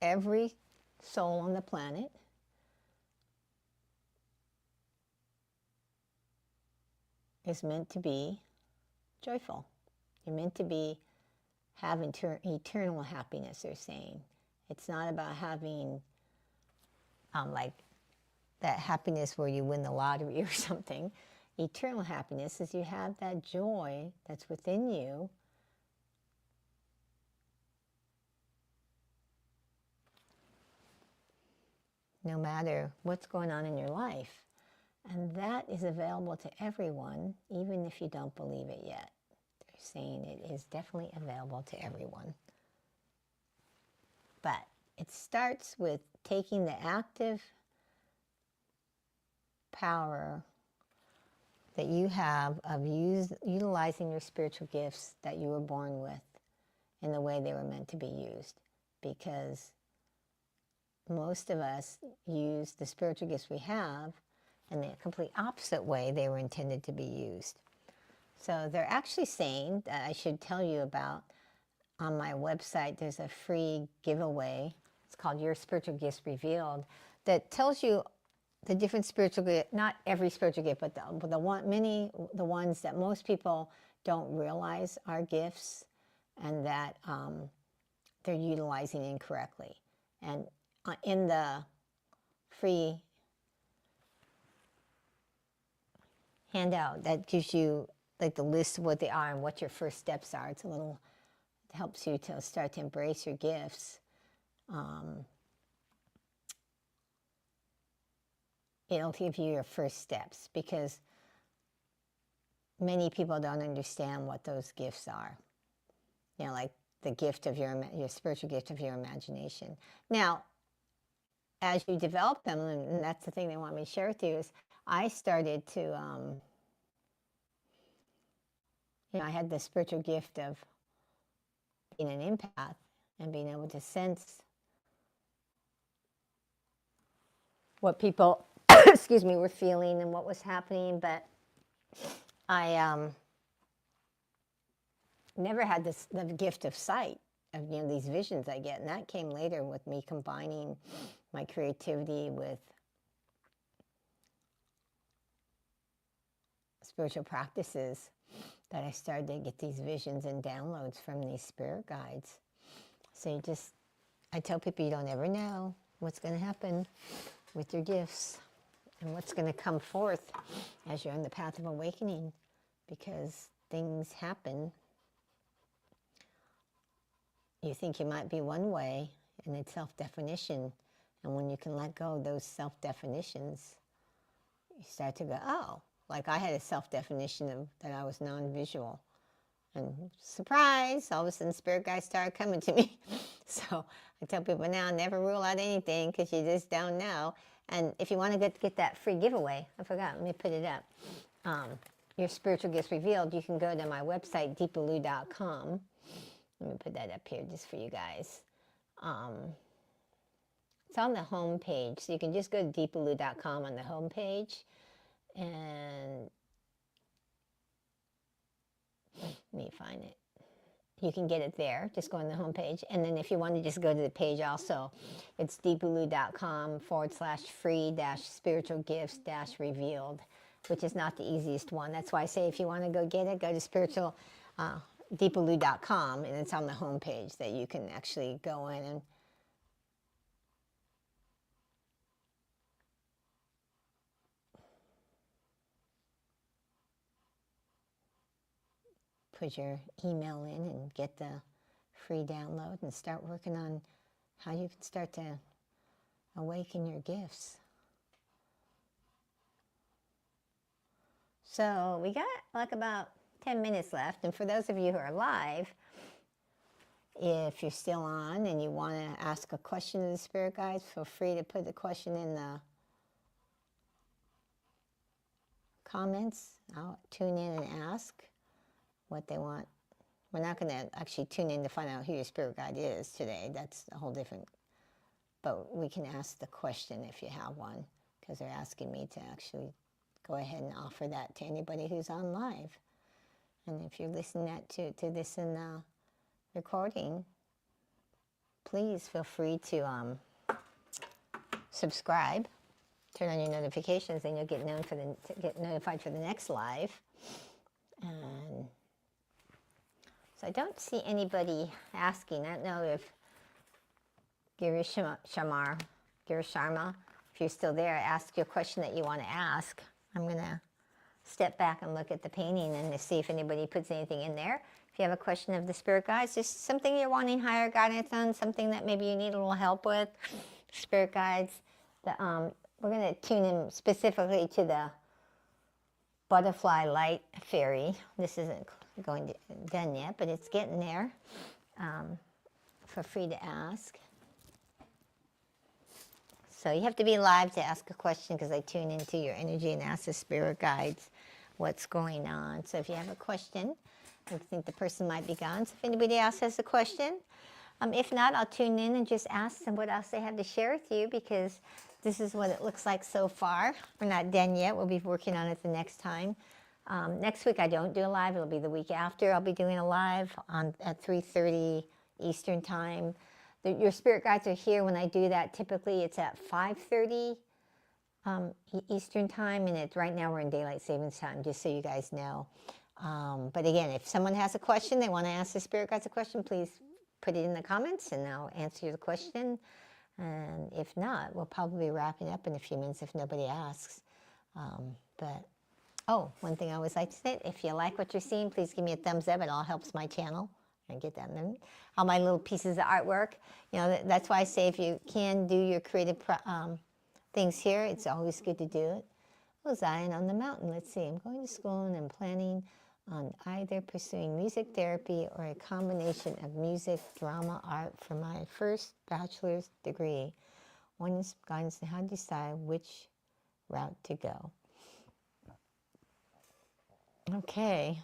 every soul on the planet is meant to be joyful. You're meant to be having eternal happiness, they're saying. It's not about having like that happiness where you win the lottery or something. Eternal happiness is you have that joy that's within you, no matter what's going on in your life. And that is available to everyone, even if you don't believe it yet. They're saying it is definitely available to everyone. But it starts with taking the active power that you have of utilizing your spiritual gifts that you were born with in the way they were meant to be used. Because most of us use the spiritual gifts we have in the complete opposite way they were intended to be used. So they're actually saying that I should tell you about, on my website, there's a free giveaway. It's called Your Spiritual Gifts Revealed, that tells you the different spiritual gifts, not every spiritual gift, but the ones that most people don't realize are gifts and that they're utilizing incorrectly. And in the free handout that gives you like the list of what they are and what your first steps are. It's a little, it helps you to start to embrace your gifts. It'll give you your first steps, because many people don't understand what those gifts are. You know, like the gift of your spiritual gift of your imagination. Now, as you develop them, and that's the thing they want me to share with you, is I started to, I had the spiritual gift of being an empath and being able to sense what people, excuse me, were feeling and what was happening. But I never had the gift of sight, of these visions I get, and that came later with me combining my creativity with spiritual practices, that I started to get these visions and downloads from these spirit guides. So I tell people, you don't ever know what's going to happen with your gifts and what's going to come forth as you're on the path of awakening, because things happen. You think you might be one way, and it's self-definition. And when you can let go of those self-definitions, you start to go, oh, like I had a self-definition of that I was non-visual. And surprise, all of a sudden spirit guides started coming to me. So I tell people now, never rule out anything, because you just don't know. And if you want to get that free giveaway, I forgot, let me put it up. Your Spiritual Gifts Revealed, you can go to my website, deepalu.com. Let me put that up here just for you guys. It's on the home page, so you can just go to deepalu.com on the home page, and let me find it. You can get it there. Just go on the home page, and then if you want to just go to the page also, it's deepalu.com/free-spiritual gifts-revealed, which is not the easiest one. That's why I say if you want to go get it, go to deepalu.com, and it's on the home page that you can actually go in and put your email in and get the free download and start working on how you can start to awaken your gifts. So we got like about 10 minutes left. And for those of you who are live, if you're still on and you want to ask a question to the spirit guides, feel free to put the question in the comments. I'll tune in and ask what they want. We're not going to actually tune in to find out who your spirit guide is today. That's a whole different, but we can ask the question if you have one, because they're asking me to actually go ahead and offer that to anybody who's on live. And if you're listening to this in the recording, please feel free to subscribe, turn on your notifications, and you'll get notified for the next live. And so I don't see anybody asking. I don't know if Girish Sharma, if you're still there, ask your question that you want to ask. I'm going to step back and look at the painting and to see if anybody puts anything in there. If you have a question of the spirit guides, just something you're wanting higher guidance on, something that maybe you need a little help with, spirit guides. We're going to tune in specifically to the butterfly light fairy. This isn't done yet, but it's getting there. Feel free to ask. So you have to be live to ask a question, because I tune into your energy and ask the spirit guides what's going on. So if you have a question, I think the person might be gone. So if anybody else has a question, if not, I'll tune in and just ask them what else they have to share with you, because this is what it looks like so far. We're not done yet. We'll be working on it the next time. Next week I don't do a live. It'll be the week after. I'll be doing a live at 3:30 Eastern time. Your spirit guides are here when I do that. Typically it's at 5:30 Eastern time, and right now we're in daylight savings time, just so you guys know. But again, if someone has a question, they want to ask the spirit guides a question, please put it in the comments and I'll answer the question. And if not, we'll probably be wrapping up in a few minutes if nobody asks. One thing I always like to say, if you like what you're seeing, please give me a thumbs up. It all helps my channel. And get that in all my little pieces of artwork. You know, that's why I say if you can do your creative things here, it's always good to do it. Oh, Zion on the mountain. Let's see. I'm going to school and I'm planning on either pursuing music therapy or a combination of music, drama, art for my first bachelor's degree. One is guidance on how to decide which route to go. Okay.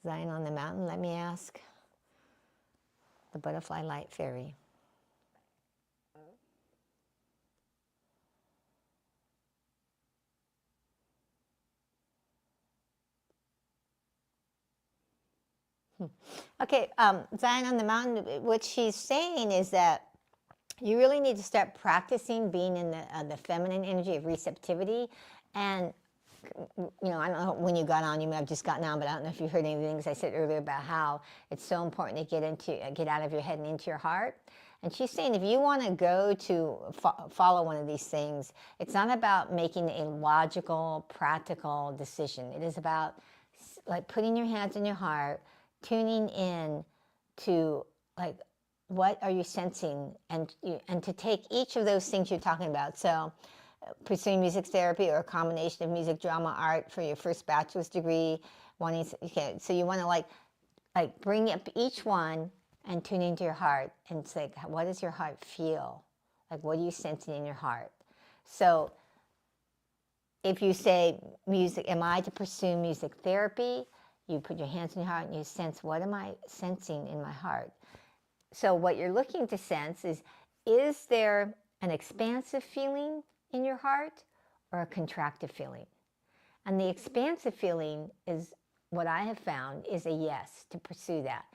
Zion on the mountain. Let me ask the butterfly light fairy. Okay, Zion on the mountain, what she's saying is that you really need to start practicing being in the feminine energy of receptivity. And you know, I don't know when you got on, you may have just gotten on, but I don't know if you heard any of the things I said earlier about how it's so important to get out of your head and into your heart. And she's saying if you want to go to follow one of these things, it's not about making a logical, practical decision. It is about like putting your hands in your heart, tuning in to like what are you sensing, and to take each of those things you're talking about. So pursuing music therapy or a combination of music, drama, art for your first bachelor's degree. So you want to like bring up each one and tune into your heart and say, what does your heart feel? Like, what are you sensing in your heart? So if you say music, am I to pursue music therapy? You put your hands in your heart and you sense, what am I sensing in my heart? So what you're looking to sense is there an expansive feeling in your heart or a contractive feeling? And the expansive feeling is what I have found is a yes to pursue that.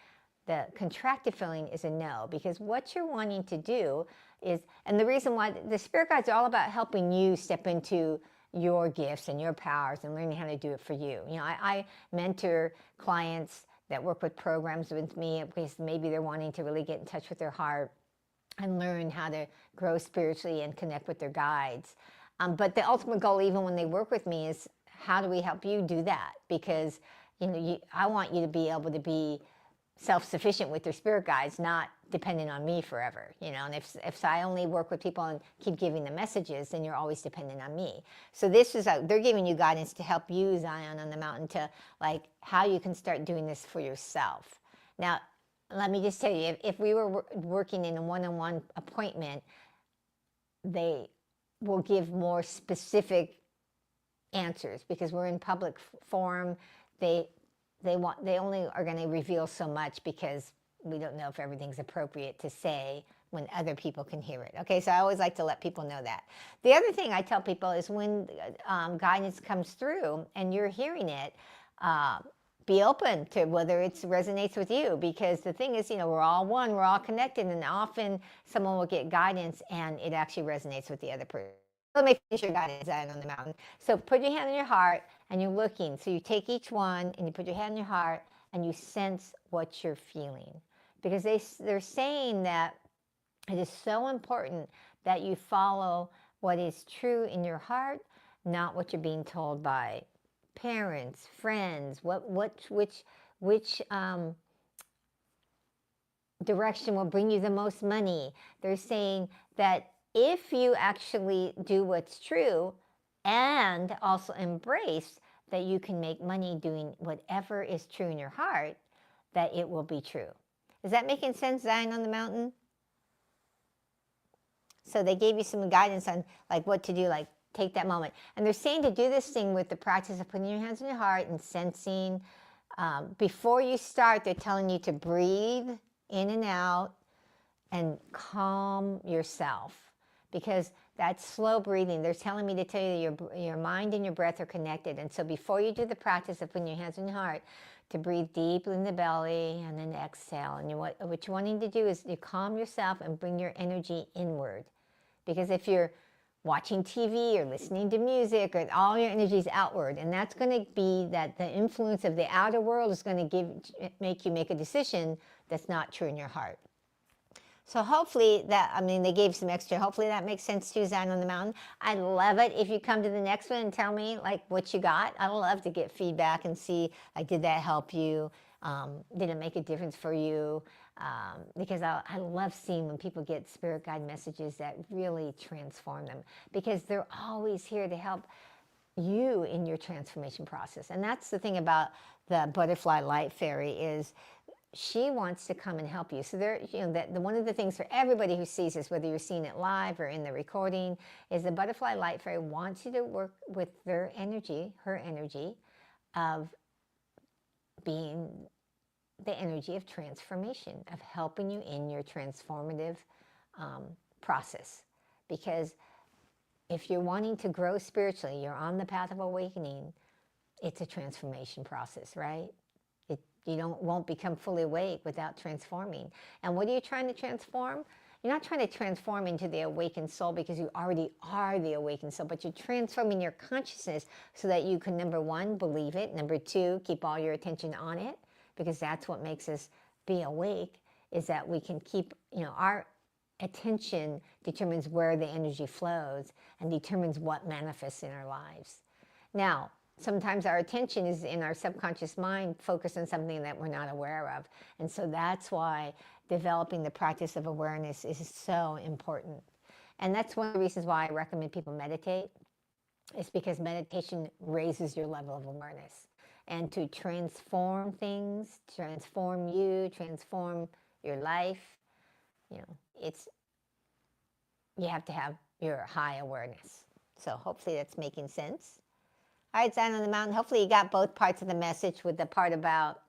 The contractive feeling is a no, because what you're wanting to do is, and the reason why the spirit guides are all about helping you step into your gifts and your powers and learning how to do it for you. You know, I mentor clients that work with programs with me because maybe they're wanting to really get in touch with their heart and learn how to grow spiritually and connect with their guides. But the ultimate goal, even when they work with me, is how do we help you do that? Because, you know, I want you to be able to be self-sufficient with their spirit guides, not dependent on me forever, and if I only work with people and keep giving them messages, then you're always dependent on me. So this is they're giving you guidance to help you, Zion on the mountain, to like how you can start doing this for yourself. Now let me just tell you, if we were working in a one-on-one appointment, they will give more specific answers because we're in public forum. They only are going to reveal so much because we don't know if everything's appropriate to say when other people can hear it. Okay, so I always like to let people know that. The other thing I tell people is when guidance comes through and you're hearing it, be open to whether it resonates with you, because the thing is, we're all one, we're all connected, and often someone will get guidance and it actually resonates with the other person. Let me finish your guidance out on the mountain. So put your hand on your heart and you're looking. So you take each one and you put your hand on your heart and you sense what you're feeling. Because they're saying that it is so important that you follow what is true in your heart, not what you're being told by parents, friends, which direction will bring you the most money. They're saying that if you actually do what's true and also embrace that you can make money doing whatever is true in your heart, that it will be true. Is that making sense, Zion on the mountain? So they gave you some guidance on like what to do, like take that moment. And they're saying to do this thing with the practice of putting your hands on your heart and sensing. Before you start, they're telling you to breathe in and out and calm yourself, because that's slow breathing. They're telling me to tell you your mind and your breath are connected. And so before you do the practice of putting your hands on your heart, to breathe deeply in the belly and then exhale. And what you're wanting to do is you calm yourself and bring your energy inward. Because if you're watching TV or listening to music, or all your energy is outward, and that's going to be that the influence of the outer world is going to make you make a decision that's not true in your heart. So hopefully they gave some extra, hopefully that makes sense to you, Zion on the Mountain. I'd love it if you come to the next one and tell me like what you got. I'd love to get feedback and see, like, did that help you? Did it make a difference for you? Because I love seeing when people get spirit guide messages that really transform them, because they're always here to help you in your transformation process. And that's the thing about the butterfly light fairy, is she wants to come and help you. So one of the things for everybody who sees this, whether you're seeing it live or in the recording, is the butterfly light fairy wants you to work with her energy of being the energy of transformation, of helping you in your transformative process. Because if you're wanting to grow spiritually, you're on the path of awakening, it's a transformation process, right? You won't become fully awake without transforming. And what are you trying to transform? You're not trying to transform into the awakened soul, because you already are the awakened soul, but you're transforming your consciousness so that you can, number one, believe it. Number two, keep all your attention on it, because that's what makes us be awake, is that we can keep, our attention determines where the energy flows and determines what manifests in our lives. Now, sometimes our attention is in our subconscious mind, focused on something that we're not aware of. And so that's why developing the practice of awareness is so important. And that's one of the reasons why I recommend people meditate, is because meditation raises your level of awareness. And to transform things, transform you, transform your life, you have to have your high awareness. So hopefully that's making sense. All right, Zion on the Mountain, hopefully you got both parts of the message, with the part about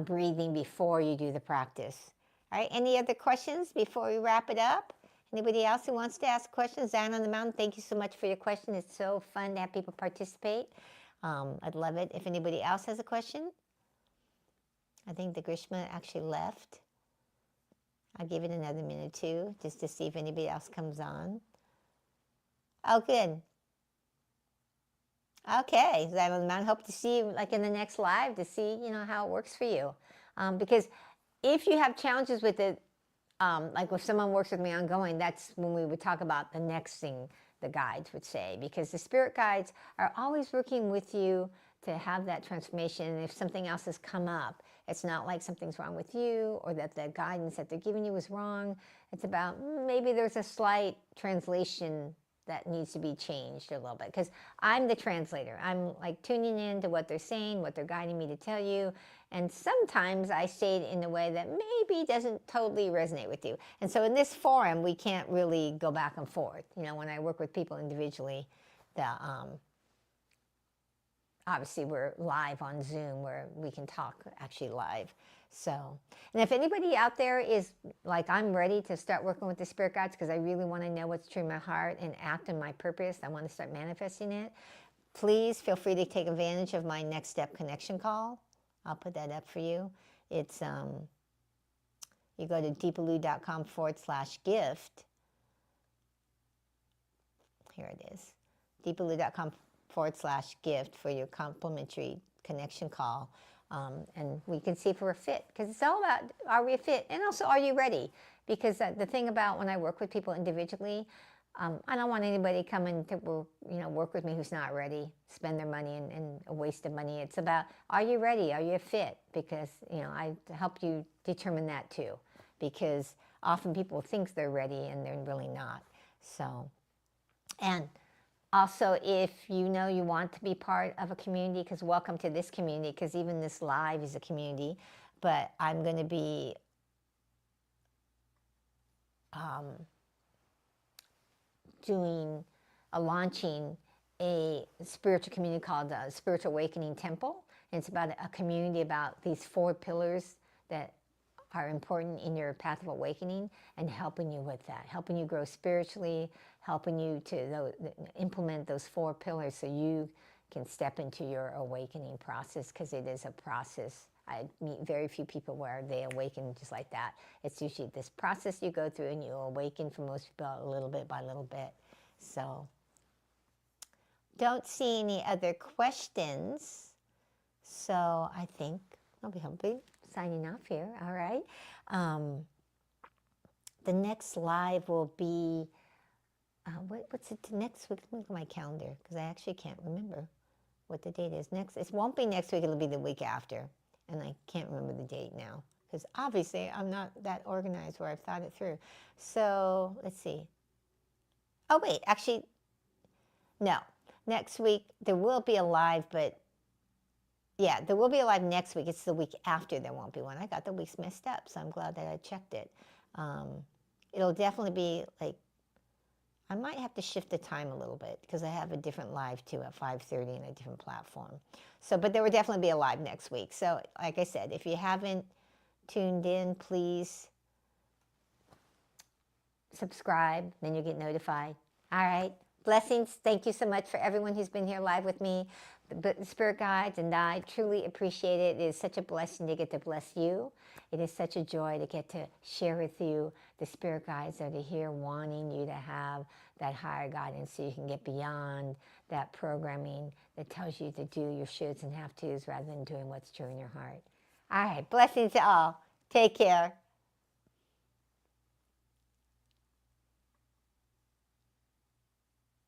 breathing before you do the practice. All right, any other questions before we wrap it up? Anybody else who wants to ask questions? Zion on the Mountain, thank you so much for your question. It's so fun to have people participate. I'd love it if anybody else has a question. I think the Grishma actually left. I'll give it another minute too, just to see if anybody else comes on. Oh, good. Okay, Zion on the Mountain, hope to see you like in the next live to see, how it works for you. Because if you have challenges with it, like if someone works with me ongoing, that's when we would talk about the next thing the guides would say, because the spirit guides are always working with you to have that transformation. And if something else has come up, it's not like something's wrong with you or that the guidance that they're giving you is wrong. It's about maybe there's a slight translation that needs to be changed a little bit, because I'm the translator. I'm like tuning in to what they're saying, what they're guiding me to tell you. And sometimes I say it in a way that maybe doesn't totally resonate with you. And so in this forum, we can't really go back and forth. You know, when I work with people individually, the obviously we're live on Zoom where we can talk actually live. So, and if anybody out there is like, I'm ready to start working with the spirit guides because I really want to know what's true in my heart and act on my purpose, I want to start manifesting it, please feel free to take advantage of my next step connection call. I'll put that up for you. It's, you go to deepaloo.com/gift. Here it is. deepaloo.com/gift for your complimentary connection call. And we can see if we're a fit, because it's all about, are we a fit? And also, are you ready? Because the thing about when I work with people individually, I don't want anybody coming to work with me who's not ready, spend their money and a waste of money. It's about, are you ready? Are you a fit? Because I help you determine that too, because often people think they're ready and they're really not. So, and also, if you want to be part of a community, because welcome to this community, because even this live is a community, but I'm going to be launching a spiritual community called Spiritual Awakening Temple. And it's about a community about these 4 pillars that are important in your path of awakening, and helping you with that, helping you grow spiritually, helping you to implement those 4 pillars so you can step into your awakening process, because it is a process. I meet very few people where they awaken just like that. It's usually this process you go through and you awaken, for most people, a little bit by little bit. So, don't see any other questions. So I think I'll be signing off here. All right. The next live will be, what's it next week? Look at my calendar, because I actually can't remember what the date is next. It won't be next week. It'll be the week after. And I can't remember the date now, because obviously I'm not that organized where I've thought it through. So let's see. Oh, wait, actually, no. Next week, there will be a live, but yeah, there will be a live next week. It's the week after there won't be one. I got the weeks messed up, so I'm glad that I checked it. It'll definitely be like, I might have to shift the time a little bit, because I have a different live too at 5:30 in a different platform. So, but there will definitely be a live next week. So, like I said, if you haven't tuned in, please subscribe, then you'll get notified. All right. Blessings. Thank you so much for everyone who's been here live with me, the spirit guides, and I truly appreciate it. It is such a blessing to get to bless you. It is such a joy to get to share with you the spirit guides that are here wanting you to have that higher guidance so you can get beyond that programming that tells you to do your shoulds and have tos rather than doing what's true in your heart. All right. Blessings to all. Take care.